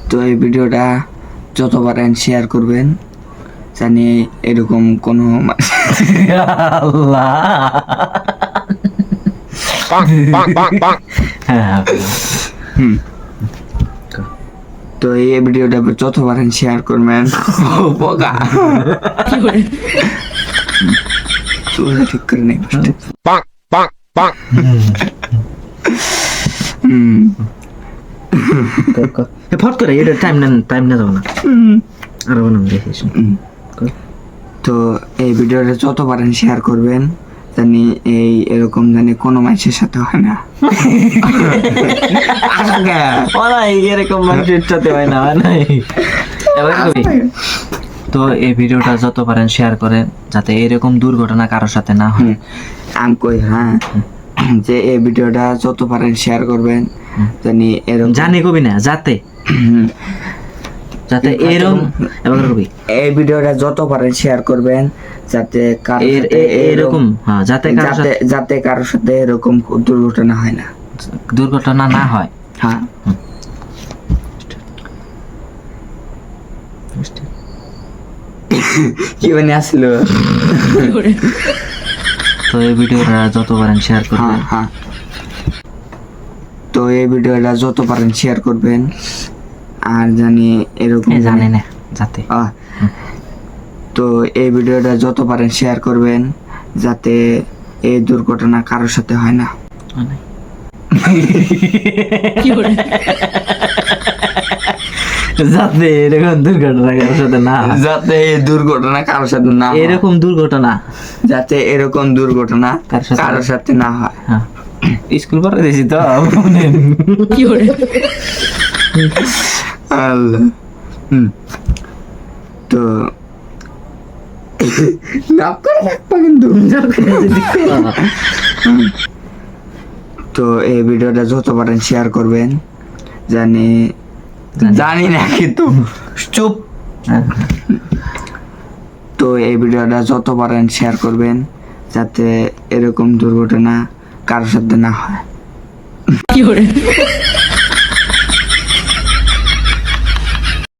তো এই ভিডিওটা যত পারেন শেয়ার করবেন, জানি এরকম কোনো আল্লাহ হ্যাঁ হুম। তো এই ভিডিওটা যত পারেন শেয়ার করবেন। বোকা চুলটা ঠিক করে নেই। ফট করে এটা টাইম না যাবো না আর বানাম দেখিস তো এই ভিডিওটা যত পারেন শেয়ার করবেন, জানি এরকম জানি কোনো মানুষের সাথে হয় না। ওরা এরকম মানুষের সাথে হয় না নাই এবার কবি তো এই ভিডিওটা যত পারেন শেয়ার করেন যাতে এরকম দুর্ঘটনা কারোর সাথে না হয়। আমি কই হ্যাঁ, যে এই ভিডিওটা যত পারেন শেয়ার করবেন, জানি এরকম জানি কবি না যাতে যাতে এরকম এবার কবি এই ভিডিওটা যত পারেন শেয়ার করবেন, যাতে এরকম হ্যাঁ যাতে যাতে কারোর সাথে এরকম দুর্ঘটনা হয় না, দুর্ঘটনা না হয়। হ্যাঁ। কি মানে আসলো? তো এই ভিডিওটা যত পারেন শেয়ার করবেন। হ্যাঁ। তো এই ভিডিওটা যত পারেন শেয়ার করবেন, আর জানি এরকম জানি না যাতে তো এই ভিডিওটা যত পারেন শেয়ার করবেন, যাতে এই দুর্ঘটনা কারোর সাথে হয় না। যাতে এরকম দুর্ঘটনা কারোর সাথে না হয়। যাতে এই দুর্ঘটনা কারোর সাথে না হয়। এরকম দুর্ঘটনা যাতে এরকম দুর্ঘটনা কারোর সাথে না হয়। হ্যাঁ স্কুল পড়ে দিয়েছি তো আল্লাহ। তো নাক করে রাখবা কিন্তু। তো এই ভিডিওটা যত পারেন শেয়ার করবেন, জানি না কিন্তু চুপ। তো এই ভিডিওটা যত পারেন শেয়ার করবেন, যাতে এরকম দুর্ঘটনা কারোর সাথে না হয়।